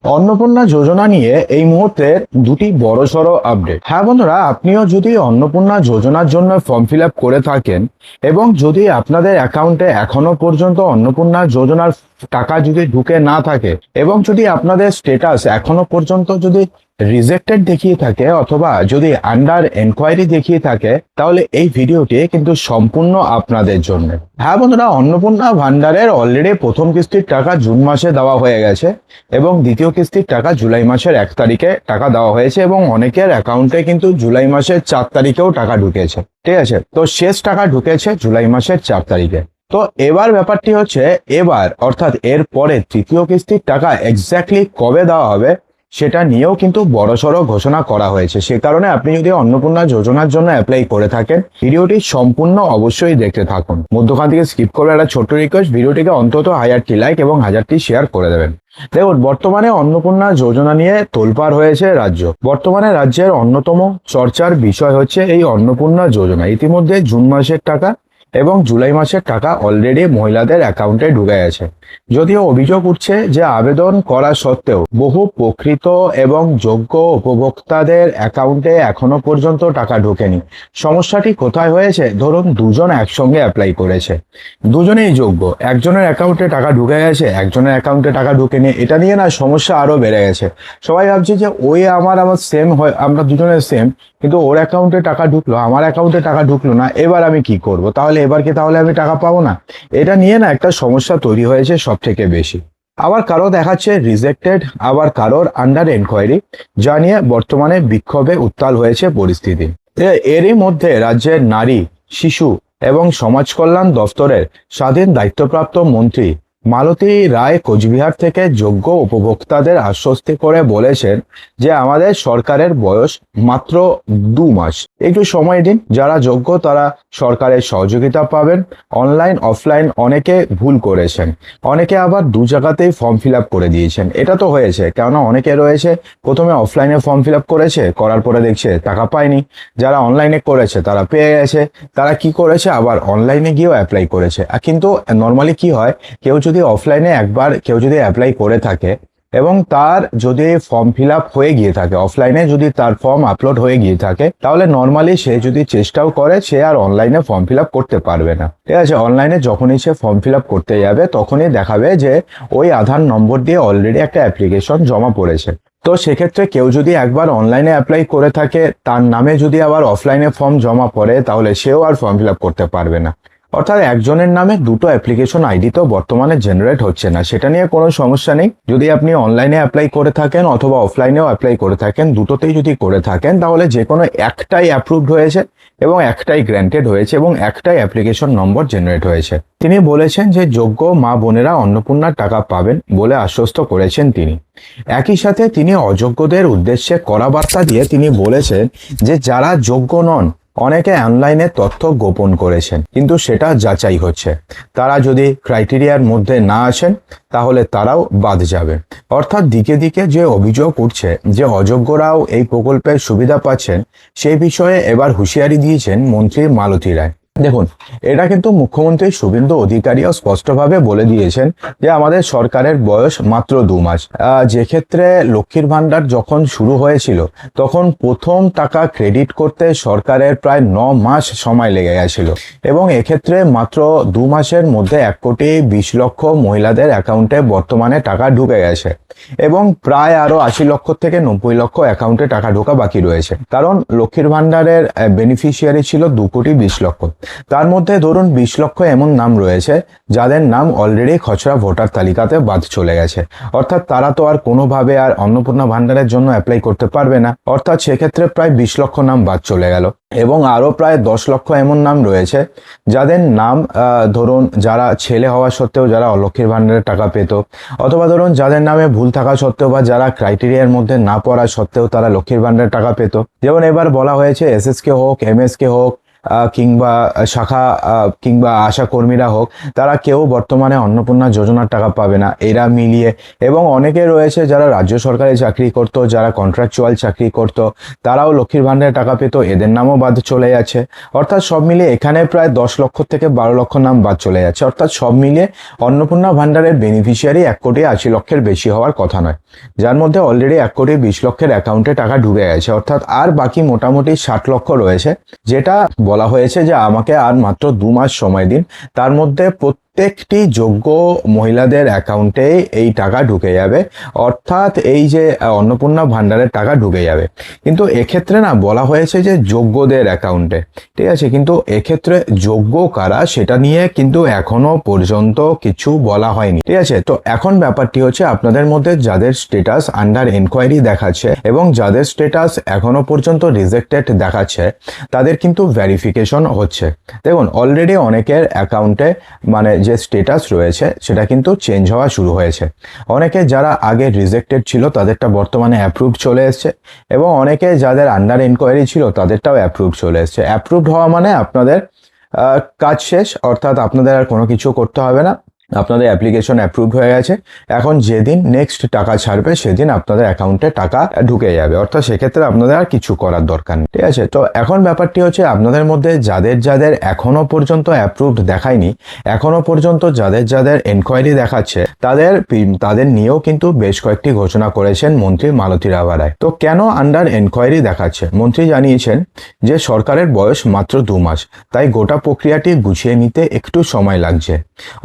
অন্নপূর্ণা যোজনা নিয়ে এই মুহূর্তে দুটি বড়সড় আপডেট। হ্যাঁ বন্ধুরা, আপনিও যদি অন্নপূর্ণা যোজনার জন্য ফর্ম ফিল আপ করে থাকেন এবং যদি আপনাদের অ্যাকাউন্টে এখনো পর্যন্ত অন্নপূর্ণা যোজনার টাকা যদি ঢুকে না থাকে এবং যদি আপনাদের স্টেটাস এখনো পর্যন্ত যদি রিজেক্টেড দেখিয়ে থাকে অথবা যদি আন্ডার এনকোয়ারি দেখিয়ে থাকে, তাহলে এই ভিডিওটি কিন্তু সম্পূর্ণ আপনাদের জন্য। হ্যাঁ বন্ধুরা, অন্নপূর্ণা ভান্ডারের অলরেডি প্রথম কিস্তির টাকা জুন মাসে দেওয়া হয়ে গেছে এবং দ্বিতীয় কিস্তির টাকা জুলাই মাসের 1 তারিখে টাকা দেওয়া হয়েছে এবং অনেকের অ্যাকাউন্টে কিন্তু জুলাই মাসের 4 তারিখেও টাকা ঢুকেছে। ঠিক আছে, তো শেষ টাকা ঢুকেছে জুলাই মাসের 4 তারিখে। তো এবার ব্যাপারটি হচ্ছে, এবার অর্থাৎ এর পরে তৃতীয় কিস্তির টাকা এক্স্যাক্টলি কবে দেওয়া হবে সেটা নিয়েও কিন্তু বড়সড় ঘোষণা করা হয়েছে। সে কারণে আপনি যদি অন্নপূর্ণা যোজনার জন্য অ্যাপ্লাই করে থাকেন, ভিডিওটি সম্পূর্ণ অবশ্যই দেখতে থাকুন। মধ্যখান থেকে স্কিপ করে একটা ছোট্ট রিকোয়েস্ট, ভিডিওটিকে অন্তত 1000টি লাইক এবং 1000টি শেয়ার করে দেবেন। দেখুন, বর্তমানে অন্নপূর্ণা যোজনা নিয়ে তোলপাড় হয়েছে রাজ্য। বর্তমানে রাজ্যের অন্যতম চর্চার বিষয় হচ্ছে এই অন্নপূর্ণা যোজনা। ইতিমধ্যে জুন মাসের টাকা এবং জুলাই মাসের টাকা অলরেডি মহিলাদের অ্যাকাউন্টে ঢুকে গেছে। যদিও অভিযোগ উঠছে যে আবেদন করা সত্ত্বেও বহু প্রকৃত এবং যোগ্য উপভোক্তাদের অ্যাকাউন্টে এখনো পর্যন্ত টাকা ঢোকেনি। সমস্যাটি কোথায় হয়েছে? ধরুন দুজন একসঙ্গে অ্যাপ্লাই করেছে, দুজনেই যোগ্য, একজনের অ্যাকাউন্টে টাকা ঢুকে গেছে, একজনের অ্যাকাউন্টে টাকা ঢুকেনি। এটা নিয়ে না সমস্যা আরো বেড়ে গেছে। সবাই ভাবছে যে ওই আমার সেম হয়, আমরা দুজনের সেম, কিন্তু ওর অ্যাকাউন্টে টাকা ঢুকলো, আমার অ্যাকাউন্টে টাকা ঢুকলো না, এবার আমি কি করব? তাহলে তাহলে আমি টাকা পাবো না? এটা নিয়ে না একটা সমস্যা তৈরি হয়েছে সব থেকে বেশি। আবার কারো দেখাচ্ছে রিজেক্টেড, আবার কারোর আন্ডার এনকোয়ারি, যা নিয়ে বর্তমানে বিক্ষোভে উত্তাল হয়েছে পরিস্থিতি। এরই মধ্যে রাজ্যের নারী, শিশু এবং সমাজ কল্যাণ দফতরের স্বাধীন দায়িত্বপ্রাপ্ত মন্ত্রী মালতী রায় কোচবিহার থেকে যোগ্য উপভোক্তাদের আশ্বস্তি করে বলেছেন যে আমাদের সরকারের বয়স মাত্র 2 মাস, একটু সময় দিন, যারা যোগ্য তারা সরকারের সহযোগিতা পাবেন। অনলাইন অফলাইন অনেকে ভুল করেছেন, অনেকে আবার দু জায়গাতেই ফর্ম ফিল আপ করে দিয়েছেন। এটা তো হয়েছে, কেননা অনেকে রয়েছে প্রথমে অফলাইনে ফর্ম ফিল আপ করেছে, করার পরে দেখছে টাকা পায়নি। যারা অনলাইনে করেছে তারা পেয়ে গেছে, তারা কি করেছে আবার অনলাইনে গিয়েও অ্যাপ্লাই করেছে। কিন্তু নর্মালি কি হয়, কেউ যদি অফলাইনে একবার কেউ যদি অ্যাপ্লাই করে থাকে এবং তার যদি ফর্ম ফিল আপ হয়ে গিয়ে থাকে, অফলাইনে যদি তার ফর্ম আপলোড হয়ে গিয়ে থাকে, তাহলে নর্মালি সে যদি চেষ্টাও করে সে আর অনলাইনে ফর্ম ফিল আপ করতে পারবে না। ঠিক আছে, অনলাইনে যখনই সে ফর্ম ফিল আপ করতে যাবে তখনই দেখাবে যে ওই আধার নম্বর দিয়ে অলরেডি একটা অ্যাপ্লিকেশন জমা পড়েছে। তো সেক্ষেত্রে কেউ যদি একবার অনলাইনে অ্যাপ্লাই করে থাকে, তার নামে যদি আবার অফলাইনে ফর্ম জমা পড়ে, তাহলে সেও আর ফর্ম ফিল আপ করতে পারবে না। অর্থাৎ একজনের নামে দুটো অ্যাপ্লিকেশন আইডি তো বর্তমানে জেনারেট হচ্ছে না। সেটা নিয়ে কোনো সমস্যা নেই। যদি আপনি অনলাইনে অ্যাপ্লাই করে থাকেন অথবা অফলাইনেও অ্যাপ্লাই করে থাকেন, দুটোতেই যদি করে থাকেন, তাহলে যে কোনো একটাই অ্যাপ্রুভড হয়েছে এবং একটাই গ্র্যান্টেড হয়েছে এবং একটাই অ্যাপ্লিকেশন নম্বর জেনারেট হয়েছে। তিনি বলেছেন যে যোগ্য মা বোনেরা অন্নপূর্ণার টাকা পাবেন বলে আশ্বস্ত করেছেন তিনি। একই সাথে তিনি অযোগ্যদের উদ্দেশ্যে কড়া বার্তা দিয়ে তিনি বলেছেন যে যারা যোগ্য নন, অনেকে অনলাইনে তথ্য গোপন করেছেন কিন্তু সেটা যাচাই হচ্ছে, তারা যদি ক্রাইটেরিয়ার মধ্যে না আসেন তাহলে তারাও বাদ যাবে। অর্থাৎ দিকে দিকে যে অভিযোগ উঠছে যে অযোগ্যরাও এই প্রকল্পের সুবিধা পাচ্ছেন, সেই বিষয়ে এবার হুঁশিয়ারি দিয়েছেন মন্ত্রী মালতী রায়। দেখুন, এটা কিন্তু মুখ্যমন্ত্রী শুভেন্দু অধিকারীও স্পষ্টভাবে বলে দিয়েছেন যে আমাদের সরকারের বয়স মাত্র 2 মাস। যে ক্ষেত্রে লক্ষ্মীর ভান্ডার যখন শুরু হয়েছিল তখন প্রথম টাকা ক্রেডিট করতে সরকারের প্রায় 9 মাস সময় লেগে গেছিল এবং এক্ষেত্রে মাত্র 2 মাসের মধ্যে 1,20,00,000 মহিলাদের অ্যাকাউন্টে বর্তমানে টাকা ঢুকে গেছে এবং প্রায় আরো 80 লক্ষ থেকে 90 লক্ষ অ্যাকাউন্টে টাকা ঢোকা বাকি রয়েছে। কারণ লক্ষ্মীর ভান্ডারের বেনিফিশিয়ারি ছিল 2,20,00,000। তার মধ্যে ধরুন 20 লক্ষ এমন নাম রয়েছে যাদের নাম অলরেডি খসড়া ভোটার তালিকাতে বাদ চলে গেছে। অর্থাৎ তারা তো আর কোনোভাবে আর অন্নপূর্ণা ভান্ডারের জন্য অ্যাপ্লাই করতে পারবে না। অর্থাৎ সেক্ষেত্রে প্রায় 20 লক্ষ নাম বাদ চলে গেল এবং আরো প্রায় 10 লক্ষ এমন নাম রয়েছে যাদের নাম ধরুন যারা ছেলে হওয়া সত্ত্বেও যারা লক্ষ্মীর ভান্ডারের টাকা পেত, অথবা ধরুন যাদের নামে ভুল থাকা সত্ত্বেও বা যারা ক্রাইটেরিয়ার মধ্যে না পড়া সত্ত্বেও তারা লক্ষ্মীর ভান্ডারের টাকা পেত। যেমন এবার বলা হয়েছে এসএসকে হোক, এমএসকে হোক, কিংবা শাখা কিংবা আশা কর্মীরা হোক, তারা কেউ বর্তমানে অন্নপূর্ণা যোজনার টাকা পাবে না এরা মিলিয়ে। এবং অনেকে রয়েছে যারা রাজ্য সরকারি চাকরি করত, যারা কন্ট্রাকচুয়াল চাকরি করত, তারাও লক্ষ্মীর ভাণ্ডারে টাকা পেত, এদের নামও বাদ চলে যাচ্ছে। অর্থাৎ সব মিলিয়ে এখানে প্রায় 10 লক্ষ থেকে 12 লক্ষ নাম বাদ চলে যাচ্ছে। অর্থাৎ সব মিলিয়ে অন্নপূর্ণা ভাণ্ডারের বেনিফিশিয়ারি 1,80,00,000-এর বেশি হওয়ার কথা নয়, যার মধ্যে অলরেডি 1,20,00,000-এর অ্যাকাউন্টে টাকা ঢুকে গেছে। অর্থাৎ আর বাকি মোটামুটি 60 লক্ষ রয়েছে, যেটা বলা হয়েছে যে আমাকে আর মাত্র 2 মাস সময় দিন, তার মধ্যে প্রত্যেকটি যোগ্য মহিলাদের অ্যাকাউন্টে এই টাকা ঢুকে যাবে। অর্থাৎ এই যে অন্নপূর্ণা ভাণ্ডারের টাকা ঢুকে যাবে। কিন্তু এক্ষেত্রে না বলা হয়েছে যে যোগ্যদের অ্যাকাউন্টে, ঠিক আছে, কিন্তু এক্ষেত্রে যোগ্য কারা সেটা নিয়ে কিন্তু এখনো পর্যন্ত কিছু বলা হয়নি, ঠিক আছে। তো এখন ব্যাপারটি হচ্ছে আপনাদের মধ্যে যাদের স্ট্যাটাস আন্ডার এনকোয়ারি দেখাচ্ছে এবং যাদের স্ট্যাটাস এখনো পর্যন্ত রিজেক্টেড দেখাচ্ছে, তাদের কিন্তু ভেরিফিকেশন হচ্ছে। দেখুন অলরেডি অনেকের অ্যাকাউন্টে মানে যে স্ট্যাটাস রয়েছে সেটা কিন্তু চেঞ্জ হওয়া শুরু হয়েছে। অনেকে যারা আগে রিজেক্টেড ছিল তাদেরটা বর্তমানে অ্যাপ্রুভ চলে এসছে, এবং অনেকে যাদের আন্ডার এনকোয়ারি ছিল তাদেরটাও অ্যাপ্রুভ চলে এসছে। অ্যাপ্রুভড হওয়া মানে আপনাদের কাজ শেষ, অর্থাৎ আপনাদের আর কোনো কিছু করতে হবে না, আপনাদের অ্যাপ্লিকেশন অ্যাপ্রুভ হয়ে গেছে। এখন যেদিন নেক্সট টাকা ছাড়বে সেদিন আপনাদের অ্যাকাউন্টে টাকা ঢুকে যাবে। অর্থাৎ সেক্ষেত্রে আপনাদের আর কিছু করার দরকার নেই, ঠিক আছে। তো এখন ব্যাপারটি হচ্ছে আপনাদের মধ্যে যাদের যাদের এখনো পর্যন্ত অ্যাপ্রুভড দেখায়নি, এখনো পর্যন্ত যাদের যাদের এনকোয়ারি দেখাচ্ছে, তাদের নিয়েও কিন্তু বেশ কয়েকটি ঘোষণা করেছেন মন্ত্রী মালতী রাভা রায়। তো কেন আন্ডার এনকোয়ারি দেখাচ্ছে? মন্ত্রী জানিয়েছেন যে সরকারের বয়স মাত্র 2 মাস, তাই গোটা প্রক্রিয়াটি গুছিয়ে নিতে একটু সময় লাগছে।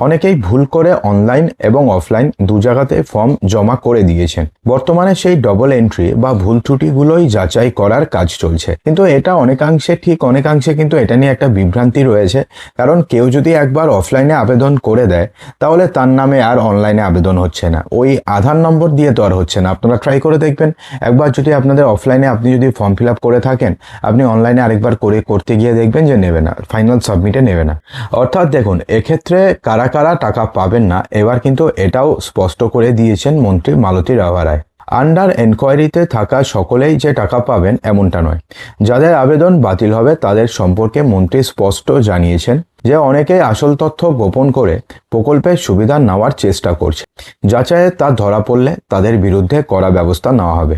অনেকেই ভুল করে অনলাইন এবং অফলাইন দু জায়গাতে ফর্ম জমা করে দিয়েছেন। বর্তমানে সেই ডবল এন্ট্রি বা ভুল ত্রুটিগুলোই যাচাই করার কাজ চলছে। কিন্তু এটা অনেকাংশে ঠিক, অনেকাংশে কিন্তু এটা নিয়ে একটা বিভ্রান্তি রয়েছে। কারণ কেউ যদি একবার অফলাইনে আবেদন করে দেয় তাহলে তার নামে আর অনলাইনে আবেদন হচ্ছে না, ওই আধার নম্বর দিয়ে তো আর হচ্ছে না। আপনারা ট্রাই করে দেখবেন, একবার যদি আপনাদের অফলাইনে আপনি যদি ফর্ম ফিল আপ করে থাকেন, আপনি অনলাইনে আরেকবার করতে গিয়ে দেখবেন যে নেবে না, ফাইনাল সাবমিটে নেবে না। অর্থাৎ দেখুন এক্ষেত্রে কারা কারা টাকা পাবেন না এবার কিন্তু এটাও স্পষ্ট করে দিয়েছেন মন্ত্রী মালতী রাভা রায়। আন্ডার এনকোয়ারিতে থাকা সকলেই যে টাকা পাবেন এমনটা নয়। যাদের আবেদন বাতিল হবে তাদের সম্পর্কে মন্ত্রী স্পষ্ট জানিয়েছেন যে অনেকেই আসল তথ্য গোপন করে প্রকল্পের সুবিধা নেওয়ার চেষ্টা করছে। যাচাইয়ে তা ধরা পড়লে তাদের বিরুদ্ধে কড়া ব্যবস্থা নেওয়া হবে।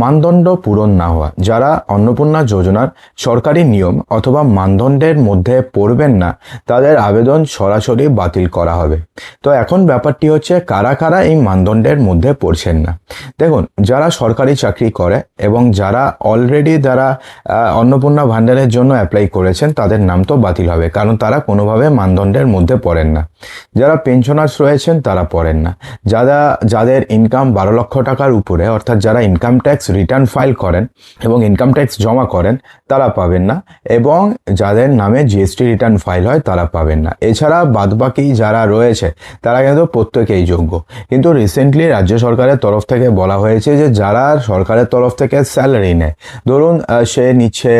মানদণ্ড পূরণ না হওয়া, যারা অন্নপূর্ণা যোজনার সরকারি নিয়ম অথবা মানদণ্ডের মধ্যে পড়বেন না, তাদের আবেদন সরাসরি বাতিল করা হবে। তো এখন ব্যাপারটি হচ্ছে কারা কারা এই মানদণ্ডের মধ্যে পড়ছেন না। দেখুন যারা সরকারি চাকরি করে এবং যারা অলরেডি যারা অন্নপূর্ণা ভাণ্ডারের জন্য অ্যাপ্লাই করেছেন তাদের নাম তো বাতিল হবে, কারণ তারা কোনোভাবে মানদণ্ডের মধ্যে পড়েন না। যারা পেনশনার্স রয়েছেন তারা পড়েন না। যাদের ইনকাম 12 লক্ষ টাকার উপরে, অর্থাৎ যারা ইনকাম ট্যাক্স রিটার্ন ফাইল করেন এবং ইনকাম ট্যাক্স জমা করেন তারা পাবেন না, এবং যাদের নামে জিএসটি রিটার্ন ফাইল হয় তারা পাবেন না। এছাড়া বাদবাকি যারা রয়েছে তারা কিন্তু প্রত্যেকেই যোগ্য। কিন্তু রিসেন্টলি রাজ্য সরকারের তরফ থেকে বলা হয়েছে যে যারা সরকারের তরফ থেকে স্যালারি নেয়, ধরুন সে নিচ্ছে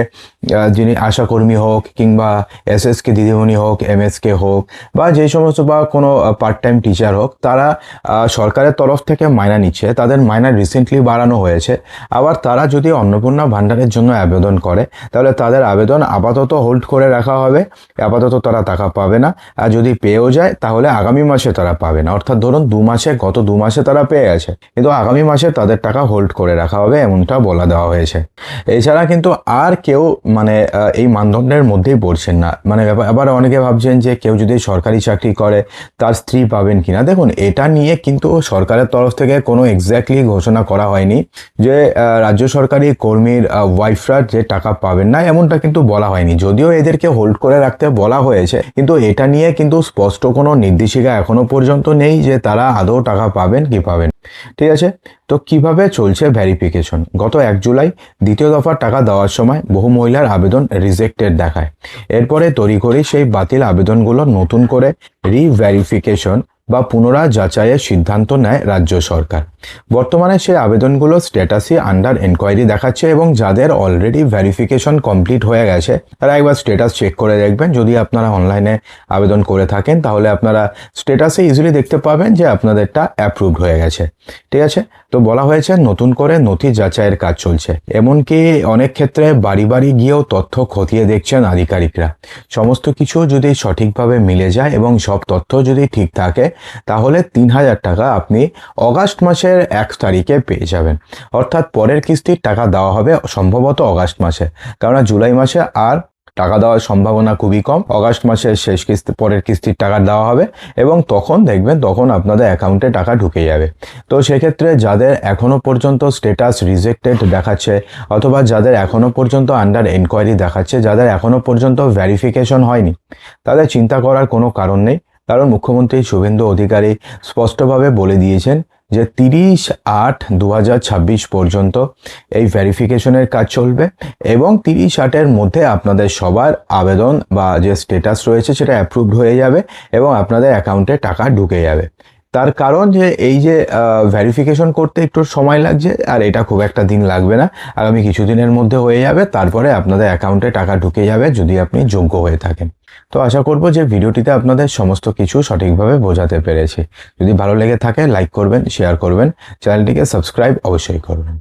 যিনি আশাকর্মী হোক কিংবা এসএসকে দিদিমণি হোক, এমএসকে হোক, বা যেই সমস্ত বা কোনো পার্ট টাইম টিচার হোক, তারা সরকারের তরফ থেকে মাইনা নিচ্ছে, তাদের মাইনা রিসেন্টলি বাড়ানো হয়েছে। আবার তারা যদি অন্নপূর্ণা ভাণ্ডারের জন্য আবেদন করে তাহলে তাদের আবেদন আপাতত হোল্ড করে রাখা হবে, আপাতত তারা টাকা পাবে না। আর যদি পেয়েও যায় তাহলে আগামী মাসে তারা পাবে না। অর্থাৎ ধরুন গত 2 মাসে তারা পেয়ে গেছে, কিন্তু আগামী মাসে তাদের টাকা হোল্ড করে রাখা হবে, এমনটা বলা দেওয়া হয়েছে। এছাড়া কিন্তু আর কেউ মানে এই মানদণ্ডের মধ্যেই পড়ছেন না। মানে আবার অনেকে ভাবছেন যে কেউ যদি সরকারি চাকরি করে তার স্ত্রী পাবেন কিনা। দেখুন এটা নিয়ে কিন্তু সরকারের তরফ থেকে কোনো এক্স্যাক্টলি ঘোষণা করা হয়নি যে রাজ্য সরকারি কর্মীর ওয়াইফরা যে টাকা পাবেন না, এমনটা কিন্তু বলা হয়নি। যদিও এদেরকে হোল্ড করে রাখতে বলা হয়েছে, কিন্তু এটা নিয়ে কিন্তু স্পষ্ট কোনো নির্দেশিকা এখনো পর্যন্ত নেই যে তারা আদৌ টাকা পাবেন কি পাবেন। ঠিক আছে, তো কিভাবে চলছে ভেরিফিকেশন? গত 1 জুলাই দ্বিতীয় দফার টাকা দেওয়ার সময় বহু মহিলার আবেদন রিজেক্টেড দেখায়। এরপরে তড়িঘড়ি সেই বাতিল আবেদনগুলো নতুন করে রিভেরিফিকেশন বা পুনরায় যাচাইয়ের সিদ্ধান্ত নেয় রাজ্য সরকার। বর্তমানে সেই আবেদনগুলো স্ট্যাটাসই আন্ডার এনকোয়ারি দেখাচ্ছে, এবং যাদের অলরেডি ভেরিফিকেশন কমপ্লিট হয়ে গেছে তারা একবার স্ট্যাটাস চেক করে দেখবেন। যদি আপনারা অনলাইনে আবেদন করে থাকেন তাহলে আপনারা স্ট্যাটাসে ইজিলি দেখতে পাবেন যে আপনাদেরটা অ্যাপ্রুভড হয়ে গেছে। ঠিক আছে, তো বলা হয়েছে নতুন করে নথি যাচাইয়ের কাজ চলছে, এমনকি অনেক ক্ষেত্রে বাড়ি বাড়ি গিয়েও তথ্য খতিয়ে দেখছেন আধিকারিকরা। সমস্ত কিছু যদি সঠিকভাবে মিলে যায় এবং সব তথ্য যদি ঠিক থাকে, তাহলে 3,000 টাকা আপনি অগাস্ট মাসের 1 তারিখে পেয়ে যাবেন। অর্থাৎ পরের কিস্তির টাকা দেওয়া হবে সম্ভবত অগাস্ট মাসে, কেননা জুলাই মাসে আর টাকা দেওয়ার সম্ভাবনা খুবই কম। অগাস্ট মাসের শেষ কিস্তি, পরের কিস্তির টাকা দেওয়া হবে এবং তখন দেখবেন তখন আপনাদের অ্যাকাউন্টে টাকা ঢুকে যাবে। তো সেক্ষেত্রে যাদের এখনো পর্যন্ত স্ট্যাটাস রিজেক্টেড দেখাচ্ছে, অথবা যাদের এখনো পর্যন্ত আন্ডার এনকোয়ারি দেখাচ্ছে, যাদের এখনো পর্যন্ত ভেরিফিকেশন হয়নি, তাদের চিন্তা করার কোনো কারণ নেই। কারণ মুখ্যমন্ত্রী শুভেন্দু অধিকারী স্পষ্টভাবে বলে দিয়েছেন যে 30/8/2026 পর্যন্ত এই ভেরিফিকেশনের কাজ চলবে এবং 30/8-এর মধ্যে আপনাদের সবার আবেদন বা যে স্ট্যাটাস রয়েছে সেটা অ্যাপ্রুভড হয়ে যাবে এবং আপনাদের অ্যাকাউন্টে টাকা ঢুকে যাবে। তার কারণ যে এই যে ভেরিফিকেশন করতে একটু সময় লাগছে, আর এটা খুব একটা দিন লাগবে না, আগামী কিছুদিনের মধ্যে হয়ে যাবে। তারপরে আপনাদের অ্যাকাউন্টে টাকা ঢুকে যাবে যদি আপনি যোগ্য হয়ে থাকেন। তো আশা করব যে ভিডিওটিতে আপনাদের সমস্ত কিছু সঠিকভাবে বোঝাতে পেরেছি। যদি ভালো লেগে থাকে লাইক করবেন, শেয়ার করবেন, চ্যানেলটিকে সাবস্ক্রাইব অবশ্যই করবেন।